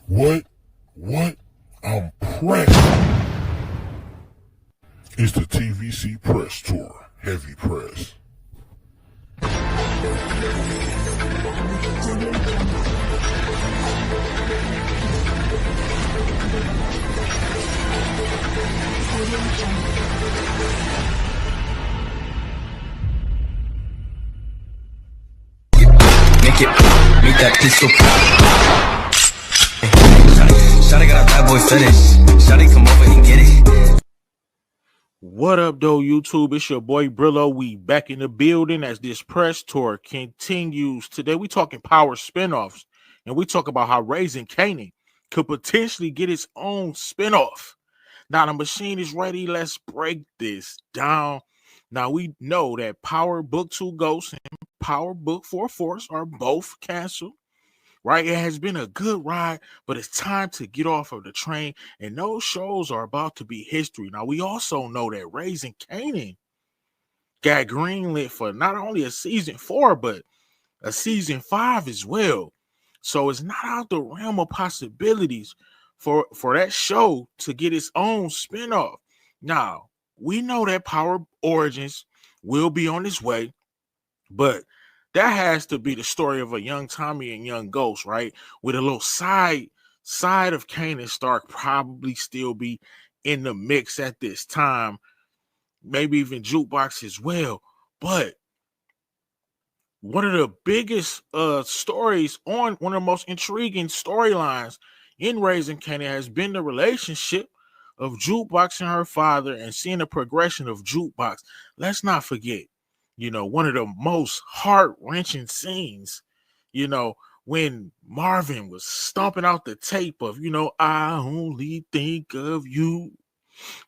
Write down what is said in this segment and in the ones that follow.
What? What? I'm pressed. It's the TVC Press Tour. Heavy Press. Make that pistol pop. Shawty got a bad boy fetish. Shawty come over and get it. What up, though, YouTube? It's your boy Brillo. We back in the building as this press tour continues. Today, we talking power spinoffs, and we talk about how Raising Kanan could potentially get its own spinoff. Now, the machine is ready. Let's break this down. Now, we know that Power Book 2 Ghosts and Power Book 4 Force are both canceled. Right? It has been a good ride, but it's time to get off of the train, and those shows are about to be history. Now, we also know that Raising Kanan got greenlit for not only a season 4, but a season 5 as well. So it's not out the realm of possibilities for that show to get its own spinoff. Now, we know that Power Origins will be on its way, but that has to be the story of a young Tommy and young Ghost, right? With a little side of Kanan Stark probably still be in the mix at this time. Maybe even Jukebox as well. But one of the biggest stories on one of the most intriguing storylines in Raising Kanan has been the relationship of Jukebox and her father, and seeing the progression of Jukebox. Let's not forget, one of the most heart-wrenching scenes, when Marvin was stomping out the tape of, I only think of you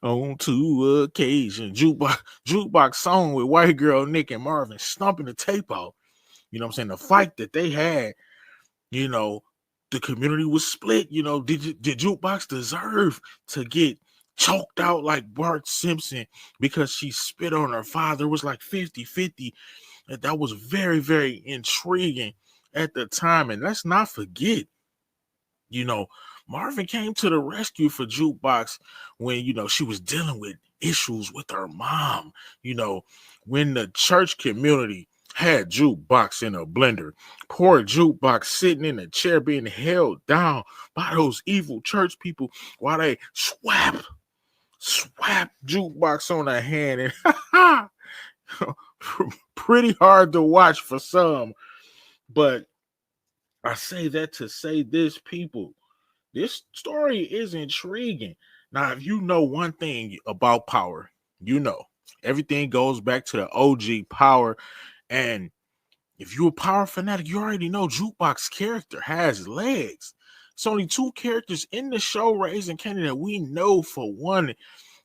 on 2 occasions. Jukebox song with White Girl Nick and Marvin stomping the tape out. You know what I'm saying? The fight that they had, the community was split. Did Jukebox deserve to get choked out like Bart Simpson because she spit on her father? It was like 50-50. That was very, very intriguing at the time. And let's not forget, Marvin came to the rescue for Jukebox when, she was dealing with issues with her mom. When the church community had Jukebox in a blender, poor Jukebox sitting in a chair being held down by those evil church people while they swap Jukebox on her hand, and pretty hard to watch for some. But I say that to say this, people, this story is intriguing. Now, if you know one thing about Power, everything goes back to the OG Power. And if you're a Power fanatic, you already know Jukebox character has legs. It's only 2 characters in the show Raising Kanan that we know for one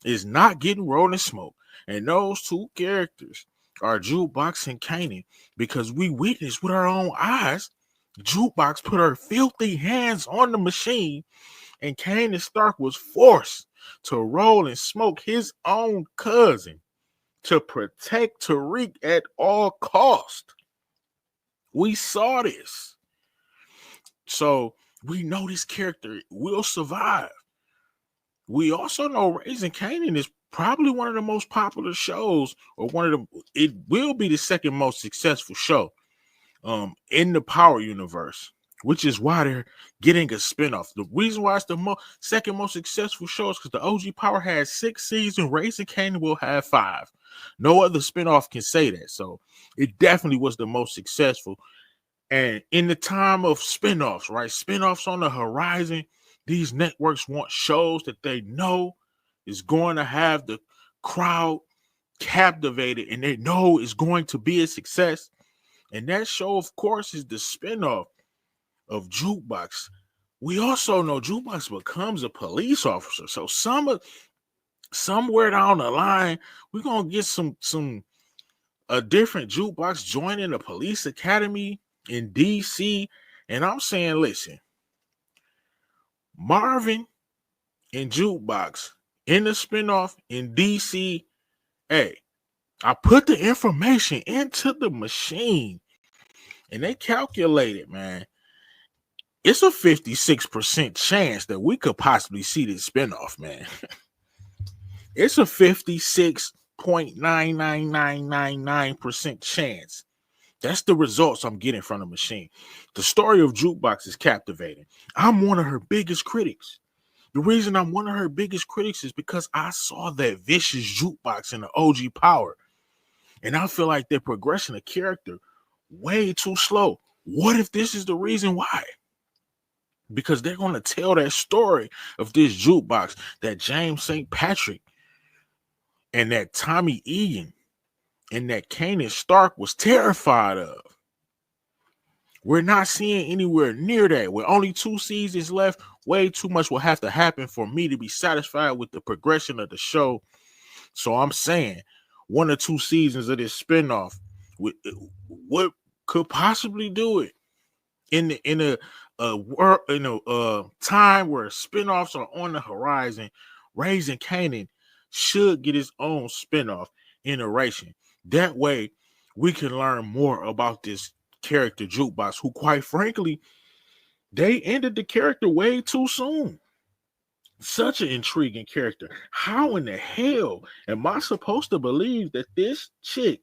is not getting rolling smoke. And those 2 characters are Jukebox and Kanan, because we witnessed with our own eyes Jukebox put her filthy hands on the machine, and Kanan Stark was forced to roll and smoke his own cousin to protect Tariq at all cost. We saw this. So we know this character will survive. We also know Raising Kanan is probably one of the most popular shows, or it will be the second most successful show in the Power universe, which is why they're getting a spinoff. The reason why it's the second most successful show is because the OG Power has 6 seasons. Raising Kanan will have 5. No other spinoff can say that. So it definitely was the most successful. And in the time of spinoffs, right? Spinoffs on the horizon. These networks want shows that they know is going to have the crowd captivated, and they know is going to be a success. And that show, of course, is the spinoff of Jukebox. We also know Jukebox becomes a police officer. So somewhere down the line, we're gonna get a different Jukebox joining the police academy in DC. And I'm saying, listen, Marvin and Jukebox in the spinoff in DC. Hey, I put the information into the machine, and they calculated, man. It's a 56% chance that we could possibly see this spinoff, man. It's a 56.99999% chance. That's the results I'm getting from the machine. The story of Jukebox is captivating. I'm one of her biggest critics. The reason I'm one of her biggest critics is because I saw that vicious Jukebox in the OG Power. And I feel like they're progressing a character way too slow. What if this is the reason why? Because they're going to tell that story of this Jukebox that James St. Patrick and that Tommy Egan and that Kanan Stark was terrified of. We're not seeing anywhere near that. With only 2 seasons left, way too much will have to happen for me to be satisfied with the progression of the show. So I'm saying 1 or 2 seasons of this spinoff, what could possibly do it in a time where spinoffs are on the horizon. Raising Kanan should get its own spinoff iteration. That way, we can learn more about this character Jukebox, who, quite frankly, they ended the character way too soon. Such an intriguing character. How in the hell am I supposed to believe that this chick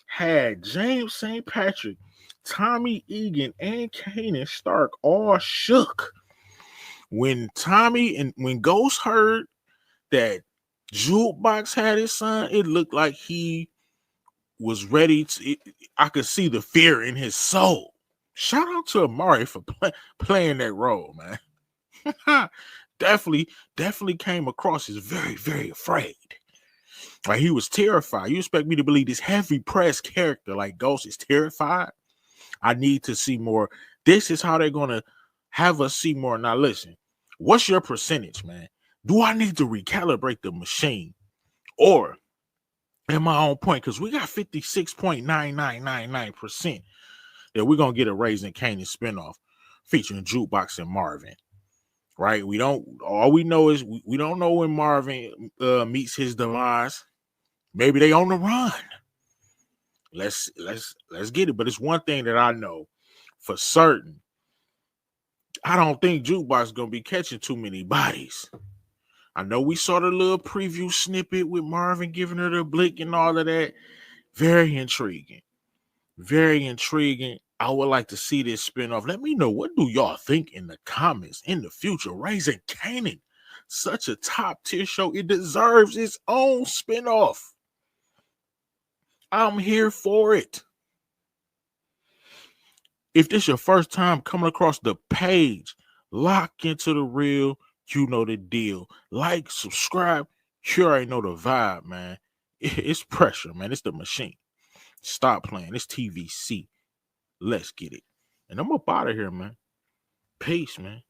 had James St. Patrick, Tommy Egan, and Kanan Stark all shook when Ghost heard that Jukebox had his son? It looked like he was ready to. I could see the fear in his soul. Shout out to Amari for playing that role, man. definitely came across as very, very afraid. Like, he was terrified. You expect me to believe this heavy press character like Ghost is terrified? I need to see more. This is how they're gonna have us see more. Now listen, what's your percentage, man? Do I need to recalibrate the machine, or am I on point? Because we got 56.9999% that we're gonna get a Raising Kanan spinoff featuring Jukebox and Marvin. Right? All we know is we don't know when Marvin meets his demise. Maybe they on the run. Let's get it. But it's one thing that I know for certain. I don't think Jukebox is gonna be catching too many bodies. I know we saw the little preview snippet with Marvin giving her the blick and all of that. Very intriguing. Very intriguing. I would like to see this spinoff. Let me know, what do y'all think in the comments in the future? Raising Kanan, such a top tier show. It deserves its own spinoff. I'm here for it. If this is your first time coming across the page, lock into the real. You know the deal. Like, subscribe. You already know the vibe, man. It's pressure, man. It's the machine. Stop playing. It's TVC. Let's get it. And I'm up out of here, man. Peace, man.